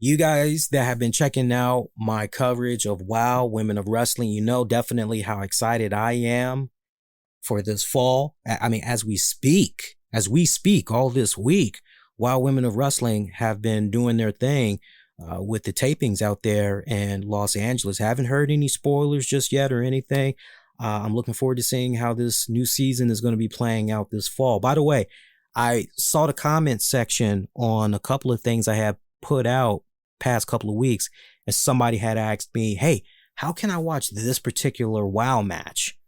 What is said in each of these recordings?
You guys that have been checking out my coverage of WOW Women of Wrestling, you know definitely how excited I am for this fall. I mean, as we speak all this week, WOW Women of Wrestling have been doing their thing with the tapings out there in Los Angeles. Haven't heard any spoilers just yet or anything. I'm looking forward to seeing how this new season is going to be playing out this fall. By the way, I saw the comment section on a couple of things I have put out past couple of weeks, and somebody had asked me, hey, how can I watch this particular WOW match?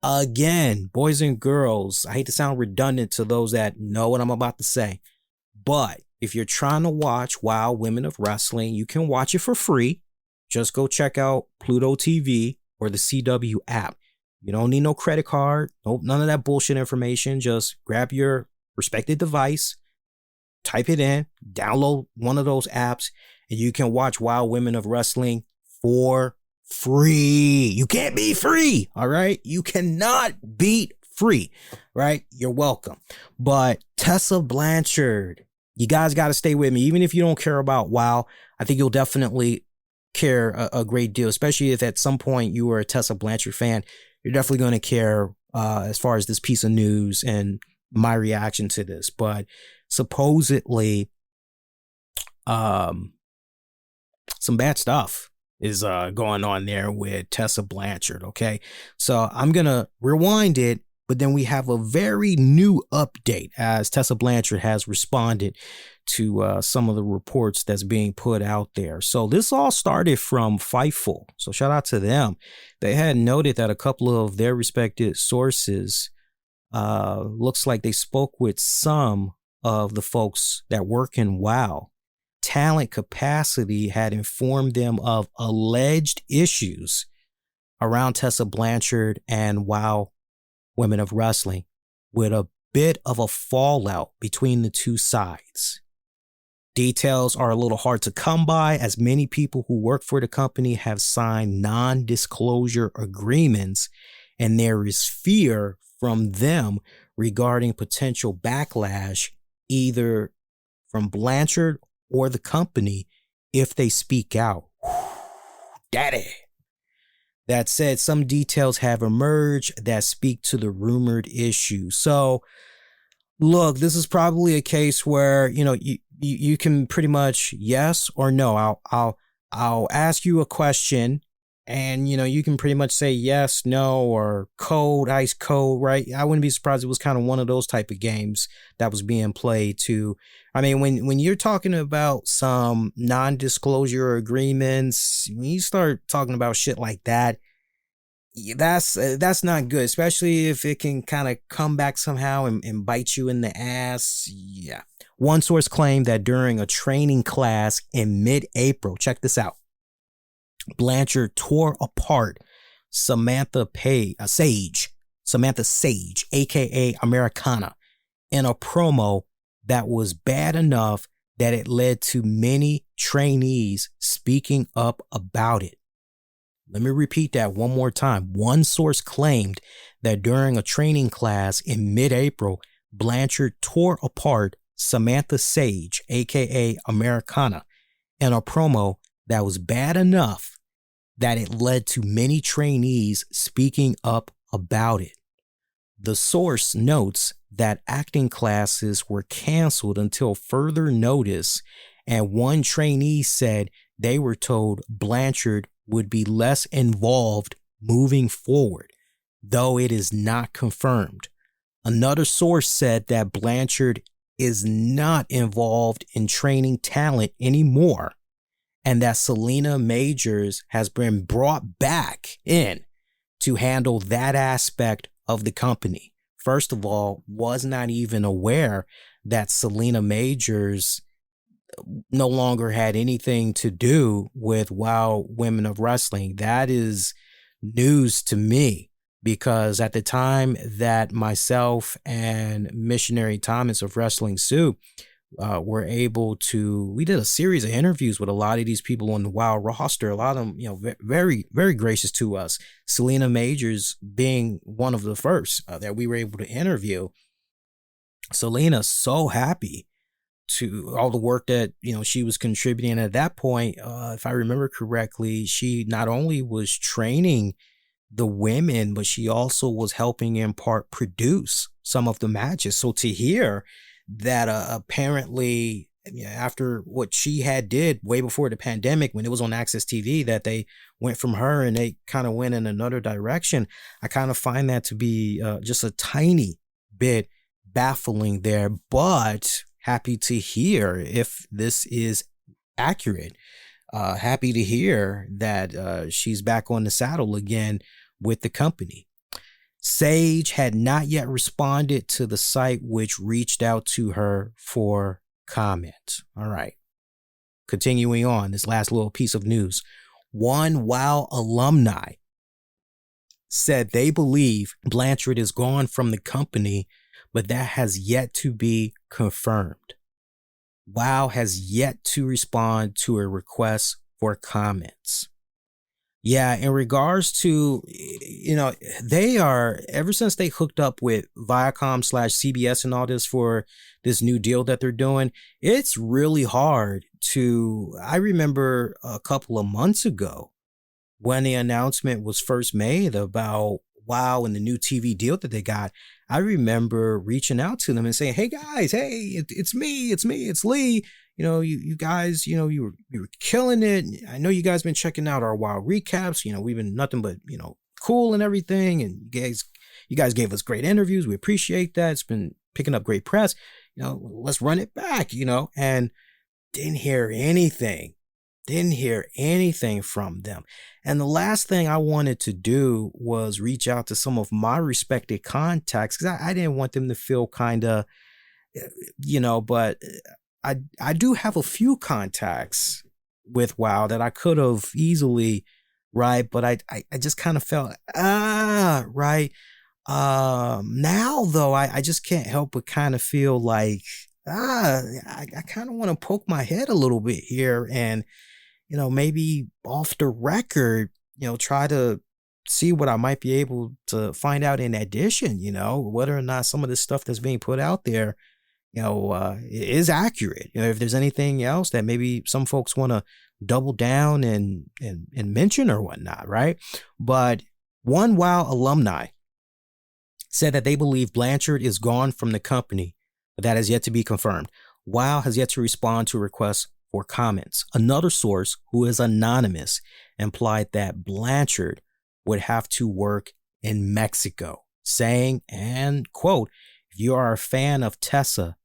Again, boys and girls, I hate to sound redundant to those that know what I'm about to say, but if you're trying to watch WOW Women of Wrestling, you can watch it for free. Just go check out Pluto TV or the CW app. You don't need no credit card, none of that bullshit information. Just grab your respected device, type it in, download one of those apps, and you can watch WOW Women of Wrestling for free. You can't beat free, all right? You cannot beat free, right? You're welcome. But Tessa Blanchard, you guys got to stay with me. Even if you don't care about WOW, I think you'll definitely care a great deal, especially if at some point you were a Tessa Blanchard fan. You're definitely going to care as far as this piece of news and my reaction to this. But supposedly, some bad stuff is going on there with Tessa Blanchard, okay? So I'm going to rewind it, but then we have a very new update as Tessa Blanchard has responded to some of the reports that's being put out there. So this all started from Fightful, so shout out to them. They had noted that a couple of their respected sources looks like they spoke with some of the folks that work in WOW. Talent Capacity had informed them of alleged issues around Tessa Blanchard and WOW Women of Wrestling, with a bit of a fallout between the two sides. Details are a little hard to come by, as many people who work for the company have signed non-disclosure agreements, and there is fear from them regarding potential backlash either from Blanchard or the company if they speak out. Daddy. That said, some details have emerged that speak to the rumored issue. So, look, this is probably a case where, you know, you can pretty much yes or no. I'll ask you a question, and you know, you can pretty much say yes, no, or cold, ice cold, right? I wouldn't be surprised if it was kind of one of those type of games that was being played too. I mean, when you're talking about some non-disclosure agreements, when you start talking about shit like that, that's not good, especially if it can kind of come back somehow and bite you in the ass. Yeah. One source claimed that during a training class in mid-April, check this out, Blanchard tore apart Samantha Sage, aka Americana, in a promo that was bad enough that it led to many trainees speaking up about it. Let me repeat that one more time. One source claimed that during a training class in mid-April, Blanchard tore apart Samantha Sage, aka Americana, in a promo that was bad enough that it led to many trainees speaking up about it. The source notes that acting classes were canceled until further notice, and one trainee said they were told Blanchard would be less involved moving forward, though it is not confirmed. Another source said that Blanchard is not involved in training talent anymore, and that Selena Majors has been brought back in to handle that aspect of the company. First of all, was not even aware that Selena Majors no longer had anything to do with WOW Women of Wrestling. That is news to me, because at the time that myself and Missionary Thomas of Wrestling Soup were able to, we did a series of interviews with a lot of these people on the WOW roster. A lot of them, you know, very, very gracious to us. Selena Majors being one of the first that we were able to interview. Selena, so happy to all the work that, she was contributing at that point. If I remember correctly, she not only was training the women, but she also was helping in part produce some of the matches. So to hear that apparently, after what she had did way before the pandemic, when it was on Access TV, that they went from her and they kind of went in another direction, I kind of find that to be just a tiny bit baffling there, but happy to hear if this is accurate. Happy to hear that she's back on the saddle again with the company. Sage had not yet responded to the site, which reached out to her for comment. All right. Continuing on, this last little piece of news. One WOW alumni said they believe Blanchard is gone from the company, but that has yet to be confirmed. WOW has yet to respond to a request for comments. Yeah, in regards to, they are, ever since they hooked up with Viacom/CBS and all this for this new deal that they're doing, it's really hard to, I remember a couple of months ago when the announcement was first made about WOW and the new TV deal that they got, I remember reaching out to them and saying, hey guys, hey, it's me, it's Lee. You guys, you were killing it. I know you guys been checking out our WOW recaps. We've been nothing but, cool and everything. And you guys gave us great interviews. We appreciate that. It's been picking up great press. Let's run it back, and didn't hear anything from them. And the last thing I wanted to do was reach out to some of my respected contacts, because I didn't want them to feel kind of, but I do have a few contacts with WOW that I could have easily, right? But I just kind of felt, right. Now though, I just can't help but kind of feel like, I kind of want to poke my head a little bit here and, maybe off the record, try to see what I might be able to find out in addition, whether or not some of this stuff that's being put out there, is accurate. If there's anything else that maybe some folks want to double down and mention or whatnot, right? But one WOW alumni said that they believe Blanchard is gone from the company, but that has yet to be confirmed. WOW has yet to respond to requests for comments. Another source, who is anonymous, implied that Blanchard would have to work in Mexico, saying, and quote, if you are a fan of Tessa,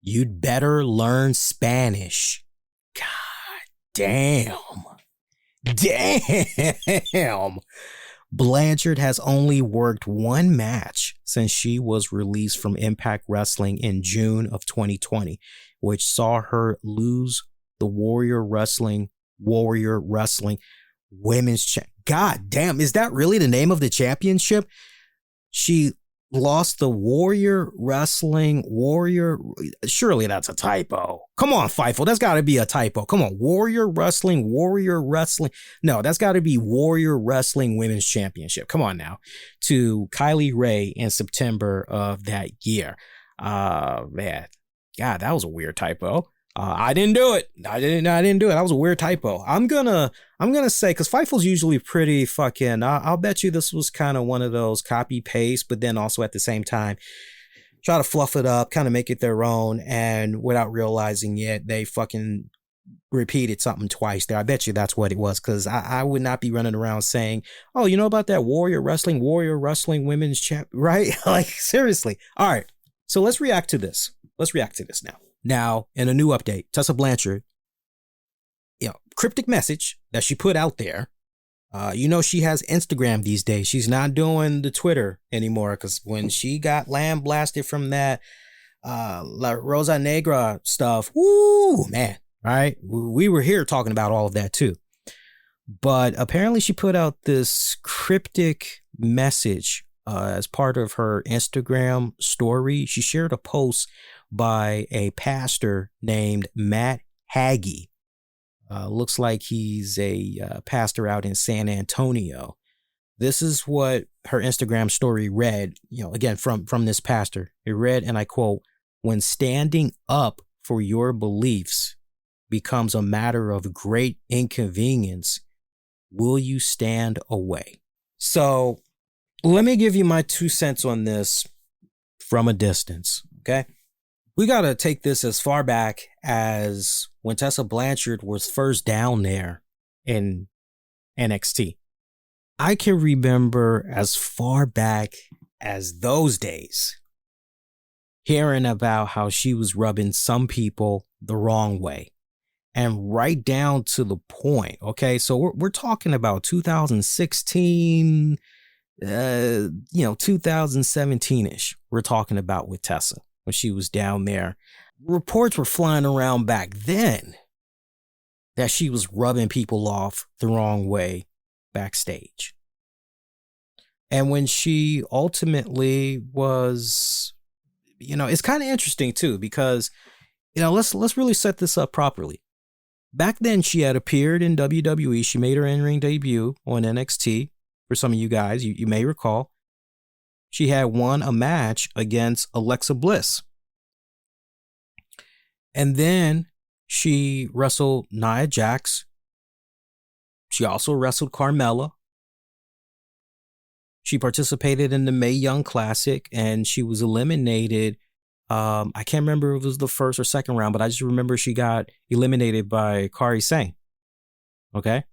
you'd better learn Spanish. God damn. Blanchard has only worked one match since she was released from Impact Wrestling in June of 2020, which saw her lose the Warrior Wrestling Women's God damn, is that really the name of the championship? She lost the surely that's a typo. Come on, Fightful, that's got to be a typo. Come on, Warrior Wrestling. No, that's got to be Warrior Wrestling Women's Championship. Come on now, to Kylie Ray in September of that year. Man, God, that was a weird typo. I didn't do it. I didn't do it. That was a weird typo. I'm gonna say, because Fightful's usually pretty fucking, I'll bet you this was kind of one of those copy paste, but then also at the same time try to fluff it up, kind of make it their own, and without realizing it, they fucking repeated something twice there. I bet you that's what it was, because I would not be running around saying, oh, you know about that Warrior Wrestling Women's Champ, right? Like, seriously. All right, so let's react to this. Now. Now, in a new update, Tessa Blanchard, cryptic message that she put out there. She has Instagram these days. She's not doing the Twitter anymore, because when she got lamb blasted from that La Rosa Negra stuff, woo, man, right? We were here talking about all of that too. But apparently she put out this cryptic message as part of her Instagram story. She shared a post by a pastor named Matt Hagee. Looks like he's a pastor out in San Antonio. This is what her Instagram story read, again, from this pastor. It read, and I quote, when standing up for your beliefs becomes a matter of great inconvenience, will you stand away? So let me give you my 2 cents on this from a distance, okay? We got to take this as far back as when Tessa Blanchard was first down there in NXT. I can remember as far back as those days hearing about how she was rubbing some people the wrong way, and right down to the point. Okay, so we're talking about 2016, 2017-ish. We're talking about with Tessa when she was down there. Reports were flying around back then that she was rubbing people off the wrong way backstage. And when she ultimately was, it's kind of interesting too, because, let's really set this up properly. Back then, she had appeared in WWE. She made her in-ring debut on NXT. For some of you guys, you may recall, she had won a match against Alexa Bliss. And then she wrestled Nia Jax. She also wrestled Carmella. She participated in the Mae Young Classic, and she was eliminated. I can't remember if it was the first or second round, but I just remember she got eliminated by Kairi Sane. Okay.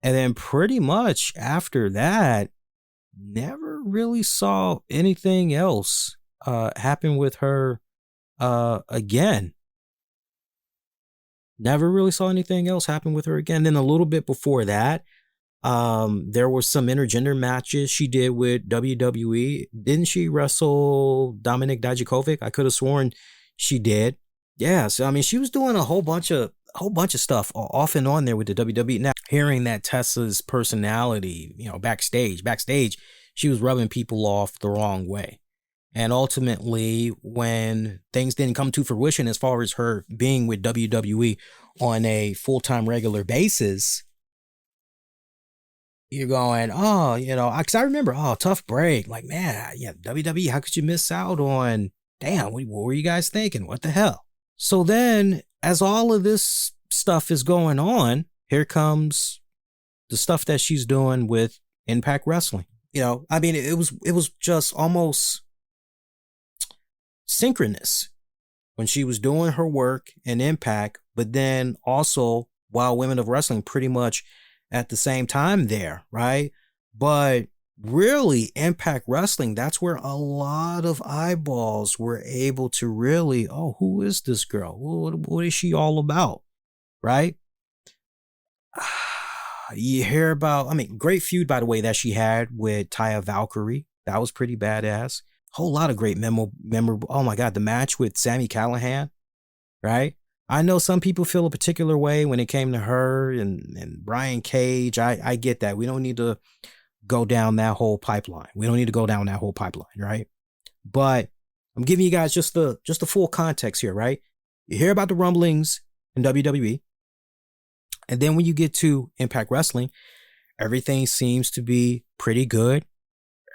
And then pretty much after that, never really saw anything else happen with her again. Never really saw anything else happen with her again. Then a little bit before that, there were some intergender matches she did with WWE. Didn't she wrestle Dominik Dijakovic? I could have sworn she did. Yeah, so I mean, she was doing a whole bunch of stuff off and on there with the WWE. Now, hearing that Tessa's personality, backstage, she was rubbing people off the wrong way. And ultimately, when things didn't come to fruition as far as her being with WWE on a full-time regular basis, you're going, because I remember, tough break. Like, man, yeah, WWE, how could you miss out on, damn, what were you guys thinking? What the hell? So then, as all of this stuff is going on, here comes the stuff that she's doing with Impact Wrestling. I mean, it was just almost synchronous when she was doing her work in Impact, but then also Wild Women of Wrestling pretty much at the same time there, right? But really, Impact Wrestling, that's where a lot of eyeballs were able to really, who is this girl? What is she all about, right? You hear about, great feud, by the way, that she had with Taya Valkyrie. That was pretty badass. Whole lot of great memorable. Oh my God, the match with Sami Callihan, right? I know some people feel a particular way when it came to her and Brian Cage. I get that. We don't need to go down that whole pipeline. Right? But I'm giving you guys just the full context here, right? You hear about the rumblings in WWE, and then when you get to Impact Wrestling, everything seems to be pretty good.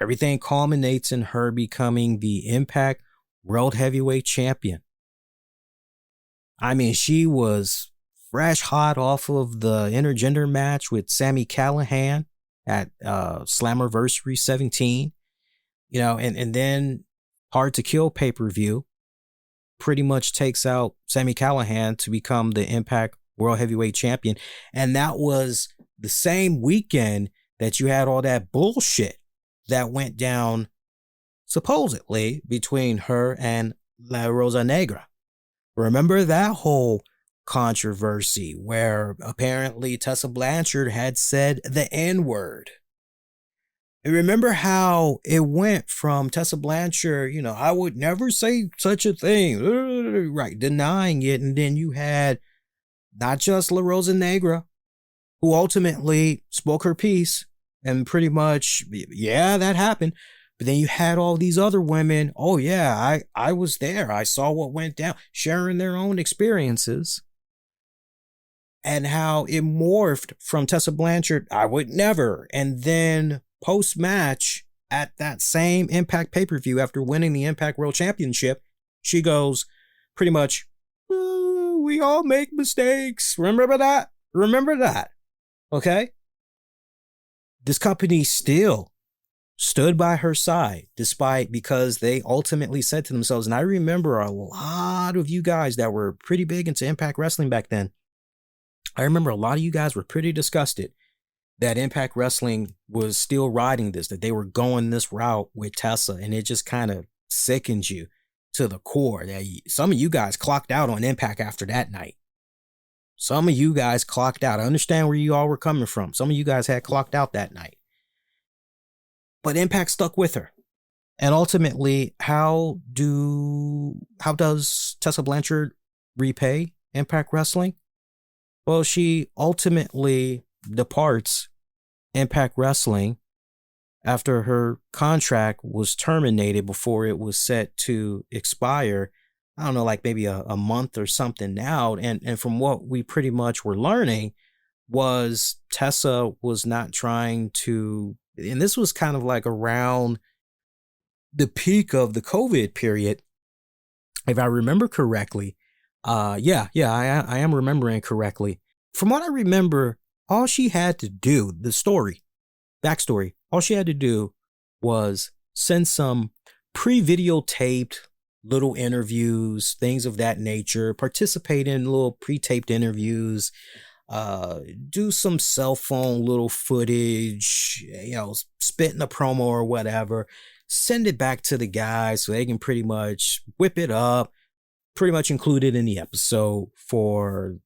Everything culminates in her becoming the Impact World Heavyweight Champion. I mean, she was fresh hot off of the intergender match with Sami Callihan at Slammiversary 17, and then Hard to Kill pay-per-view pretty much takes out Sami Callihan to become the Impact World Heavyweight Champion. And that was the same weekend that you had all that bullshit that went down supposedly between her and La Rosa Negra. Remember that whole controversy where apparently Tessa Blanchard had said the N-word? And remember how it went from Tessa Blanchard, I would never say such a thing, right, denying it. And then you had not just La Rosa Negra, who ultimately spoke her piece and pretty much, yeah, that happened. But then you had all these other women. Oh, yeah, I was there. I saw what went down, sharing their own experiences. And how it morphed from Tessa Blanchard, I would never. And then post-match at that same Impact pay-per-view after winning the Impact World Championship, She goes pretty much, we all make mistakes. Remember that? Remember that. Okay? This company still stood by her side, because they ultimately said to themselves, and I remember a lot of you guys that were pretty big into Impact Wrestling back then. I remember a lot of you guys were pretty disgusted that Impact Wrestling was still riding this, that they were going this route with Tessa, and it just kind of sickens you to the core. That some of you guys clocked out on Impact after that night. Some of you guys clocked out. I understand where you all were coming from. Some of you guys had clocked out that night. But Impact stuck with her. And ultimately, how does Tessa Blanchard repay Impact Wrestling? Well, she ultimately departs Impact Wrestling after her contract was terminated before it was set to expire. I don't know, like maybe a month or something now. And from what we pretty much were learning was Tessa was not trying to, and this was kind of like around the peak of the COVID period, if I remember correctly. I am remembering correctly. From what I remember, all she had to do, backstory, all she had to do was send some pre-videotaped little interviews, things of that nature, participate in little pre-taped interviews, do some cell phone little footage, spit in a promo or whatever, send it back to the guys so they can pretty much whip it up, pretty much include it in the episode for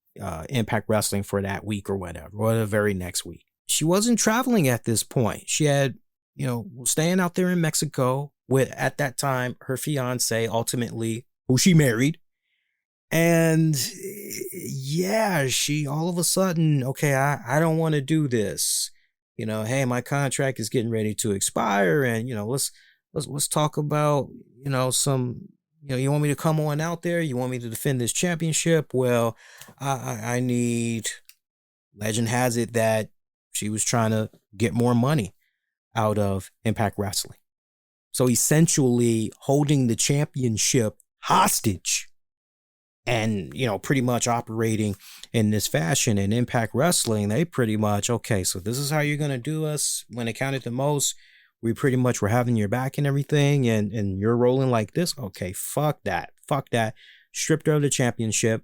Impact Wrestling for that week or whatever, or the very next week. She wasn't traveling at this point. She had, staying out there in Mexico with, at that time, her fiance, ultimately, who she married. And yeah, she all of a sudden, okay, I don't want to do this. Hey, my contract is getting ready to expire, and let's talk about some. You want me to come on out there? You want me to defend this championship? Well, I need. Legend has it that she was trying to get more money out of Impact Wrestling. So essentially holding the championship hostage and, pretty much operating in this fashion. In Impact Wrestling, they pretty much, okay, so this is how you're going to do us. When it counted the most, we pretty much were having your back and everything, and you're rolling like this. Okay, fuck that. Stripped her of the championship.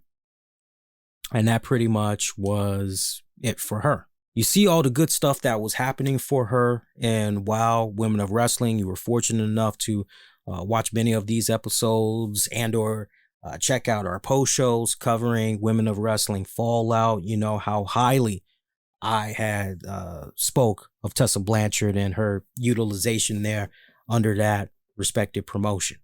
And that pretty much was it for her. You see all the good stuff that was happening for her and WOW Women of Wrestling. You were fortunate enough to watch many of these episodes and or check out our post shows covering Women of Wrestling Fallout. You know how highly I had spoke of Tessa Blanchard and her utilization there under that respective promotion.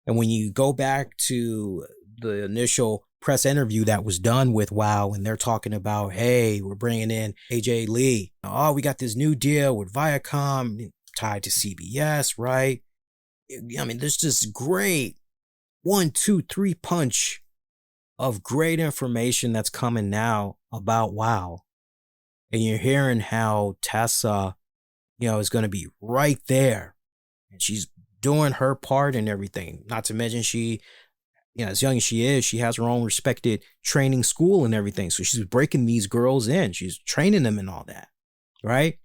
And when you go back to the initial press interview that was done with WOW, and they're talking about, hey, we're bringing in AJ Lee. Oh, we got this new deal with Viacom tied to CBS, right? I mean, there's this great 1, 2, 3 punch of great information that's coming now about WOW. And you're hearing how Tessa, is going to be right there. And she's doing her part and everything. Not to mention she, as young as she is, she has her own respected training school and everything. So she's breaking these girls in. She's training them and all that, right?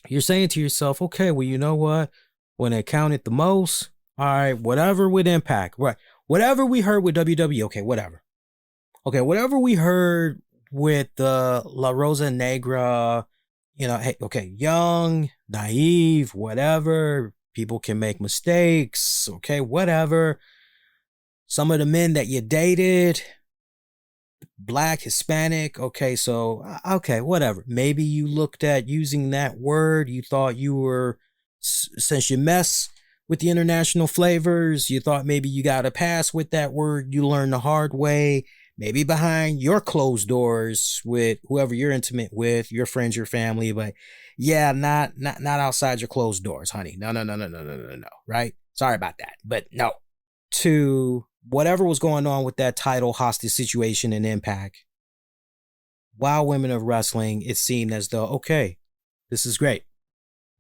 You're saying to yourself, okay, well, you know what? When it counted the most, all right, whatever with Impact, right? Whatever we heard with WWE, okay, whatever. Okay, whatever we heard with La Rosa Negra, hey, okay, young, naive, whatever. People can make mistakes, okay, whatever. Some of the men that you dated, Black, Hispanic, okay, so, okay, whatever. Maybe you looked at using that word, you thought you were, since you mess with the international flavors, you thought maybe you got a pass with that word, you learned the hard way, maybe behind your closed doors with whoever you're intimate with, your friends, your family, but yeah, not outside your closed doors, honey. No, right? Sorry about that, but no. To whatever was going on with that title hostage situation in Impact, WOW Women of Wrestling, it seemed as though, okay, this is great.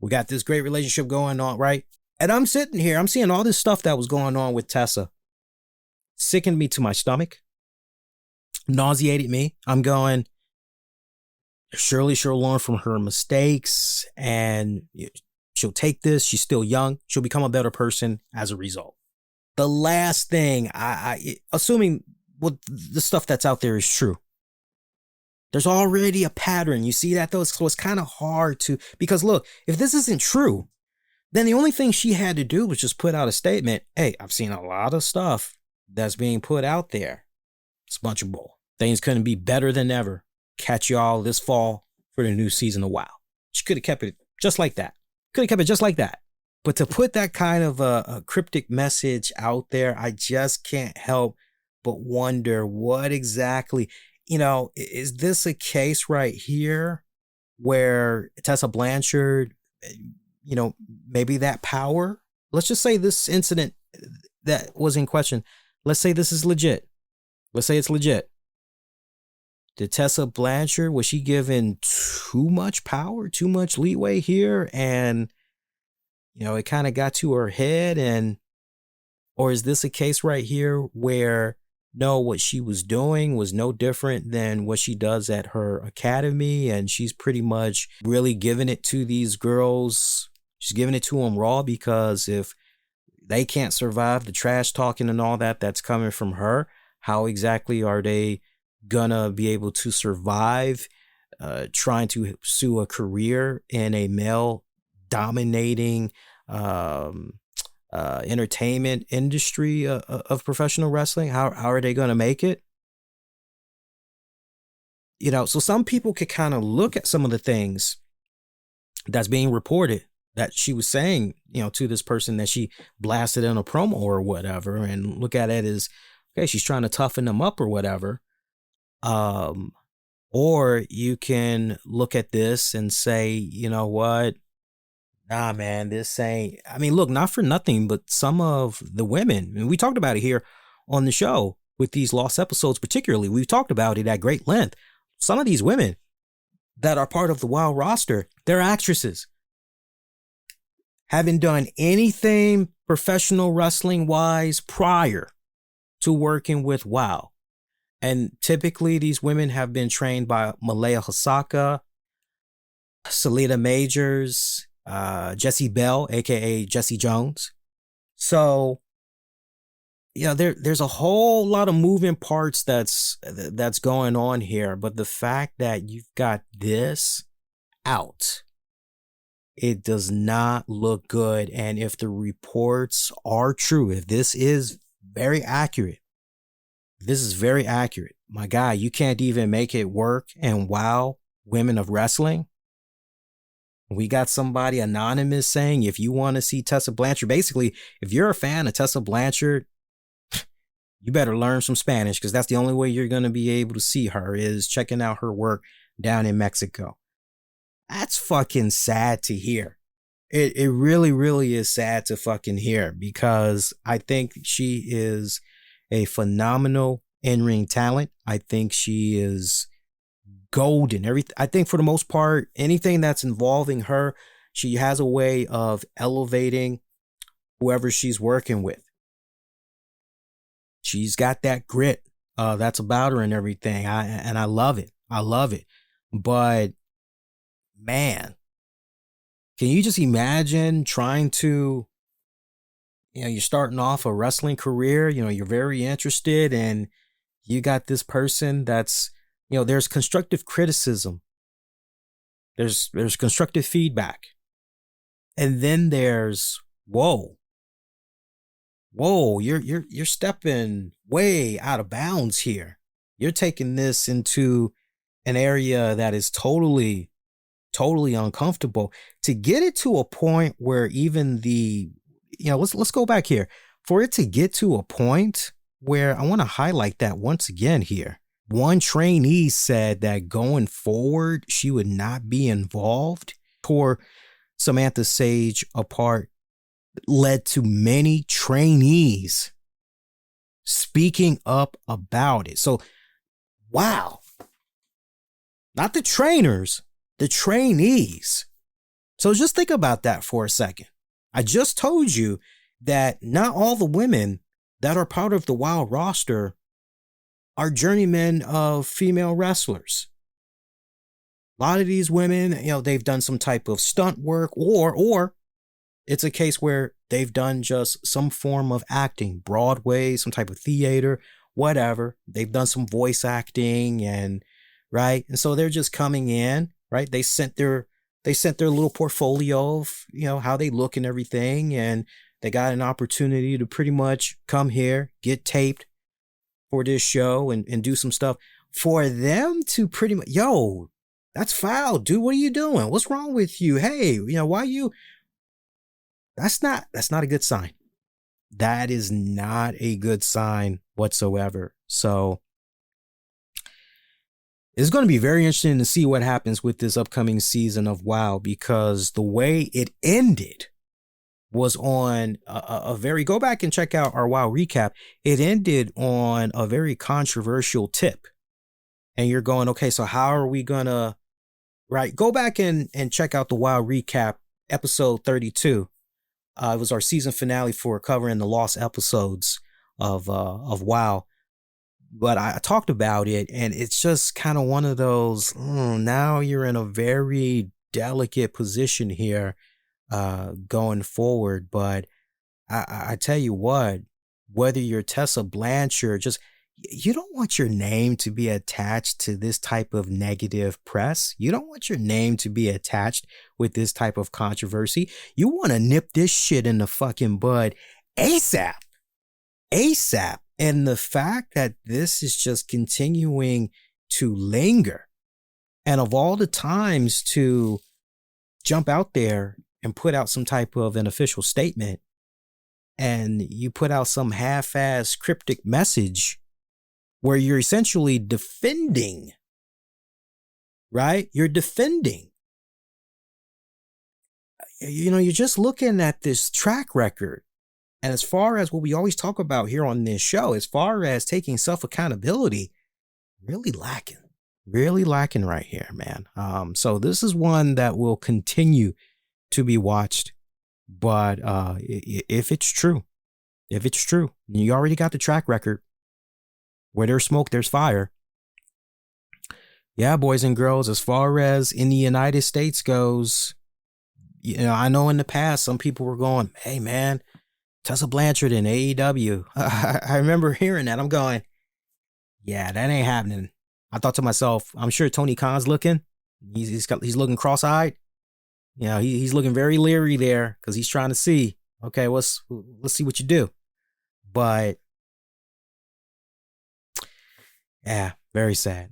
We got this great relationship going on, right? And I'm sitting here, I'm seeing all this stuff that was going on with Tessa. Sickened me to my stomach. Nauseated me. I'm going, surely she'll learn from her mistakes and she'll take this. She's still young. She'll become a better person as a result. The last thing, assuming the stuff that's out there is true, there's already a pattern. You see that though? So it's kind of hard to, because look, if this isn't true, then the only thing she had to do was just put out a statement. Hey, I've seen a lot of stuff that's being put out there. It's a bunch of bull. Things couldn't be better than ever. Catch y'all this fall for the new season of WoW. She could have kept it just like that. But to put that kind of a cryptic message out there, I just can't help but wonder what exactly, is this a case right here where Tessa Blanchard, maybe that power, let's just say this incident that was in question, let's say this is legit. Let's say it's legit. Did Tessa Blanchard, was she given too much power, too much leeway here? And, it kind of got to her head, or is this a case right here where, no, what she was doing was no different than what she does at her academy, and she's pretty much really giving it to these girls. She's giving it to them raw, because if they can't survive the trash talking and all that's coming from her, how exactly are they gonna be able to survive trying to pursue a career in a male dominating entertainment industry of professional wrestling? How are they going to make it? So some people could kind of look at some of the things that's being reported that she was saying, to this person that she blasted in a promo or whatever, and look at it as, okay, she's trying to toughen them up or whatever. Or you can look at this and say, you know what? Nah, man, this ain't, look, not for nothing, but some of the women, and we talked about it here on the show with these lost episodes, particularly, we've talked about it at great length. Some of these women that are part of the WoW roster, they're actresses. Haven't done anything professional wrestling wise prior to working with WoW. And typically these women have been trained by Malaya Hosaka, Salita Majors, Jessie Bell, aka Jessie Jones. So, there's a whole lot of moving parts that's going on here. But the fact that you've got this out, it does not look good. And if the reports are true, if this is very accurate, my guy, you can't even make it work and WoW Women of Wrestling. We got somebody anonymous saying, if you want to see Tessa Blanchard, basically, if you're a fan of Tessa Blanchard, you better learn some Spanish, because that's the only way you're going to be able to see her, is checking out her work down in Mexico. That's fucking sad to hear. It really, really is sad to fucking hear, because I think she is a phenomenal in-ring talent. I think she is golden. I think for the most part, anything that's involving her, she has a way of elevating whoever she's working with. She's got that grit that's about her and everything. I love it. But man, can you just imagine trying to, you're starting off a wrestling career, you're very interested, and you got this person that's, there's constructive criticism. There's constructive feedback. And then there's, whoa, you're stepping way out of bounds here. You're taking this into an area that is totally uncomfortable. To get it to a point where even let's go back here. For it to get to a point where, I want to highlight that once again here. One trainee said that going forward, she would not be involved. Tore Samantha Sage apart, led to many trainees speaking up about it. So, wow. Not the trainers, the trainees. So just think about that for a second. I just told you that not all the women that are part of the WoW roster are journeymen of female wrestlers. A lot of these women, they've done some type of stunt work, or it's a case where they've done just some form of acting, Broadway, some type of theater, whatever. They've done some voice acting and so they're just coming in, right? They sent their little portfolio of, how they look and everything, and they got an opportunity to pretty much come here, get taped for this show and do some stuff. For them to pretty much, that's foul, dude. What are you doing? What's wrong with you? Hey, why you? That's not a good sign. That is not a good sign whatsoever. So it's going to be very interesting to see what happens with this upcoming season of WoW, because the way it ended was on a very, go back and check out our WoW recap. It ended on a very controversial tip. And you're going, okay, so how are we going to, go back and check out the WoW recap, episode 32. It was our season finale for covering the lost episodes of WoW. But I talked about it, and it's just kind of one of those, now you're in a very delicate position here going forward. But I tell you what, whether you're Tessa Blanchard, you don't want your name to be attached to this type of negative press. You don't want your name to be attached with this type of controversy. You want to nip this shit in the fucking bud ASAP. ASAP. And the fact that this is just continuing to linger, and of all the times to jump out there and put out some type of an official statement, and you put out some half-ass cryptic message where you're essentially defending, You're defending. You're just looking at this track record. And as far as what we always talk about here on this show, as far as taking self-accountability, really lacking right here, man. So this is one that will continue to be watched. But if it's true, you already got the track record. Where there's smoke, there's fire. Yeah, boys and girls, as far as in the United States goes, I know in the past some people were going, hey, man, Tessa Blanchard in AEW. I remember hearing that. I'm going, yeah, that ain't happening. I thought to myself, I'm sure Tony Khan's looking. He's looking cross-eyed. He's looking very leery there because he's trying to see, okay, let's see what you do. But yeah, very sad.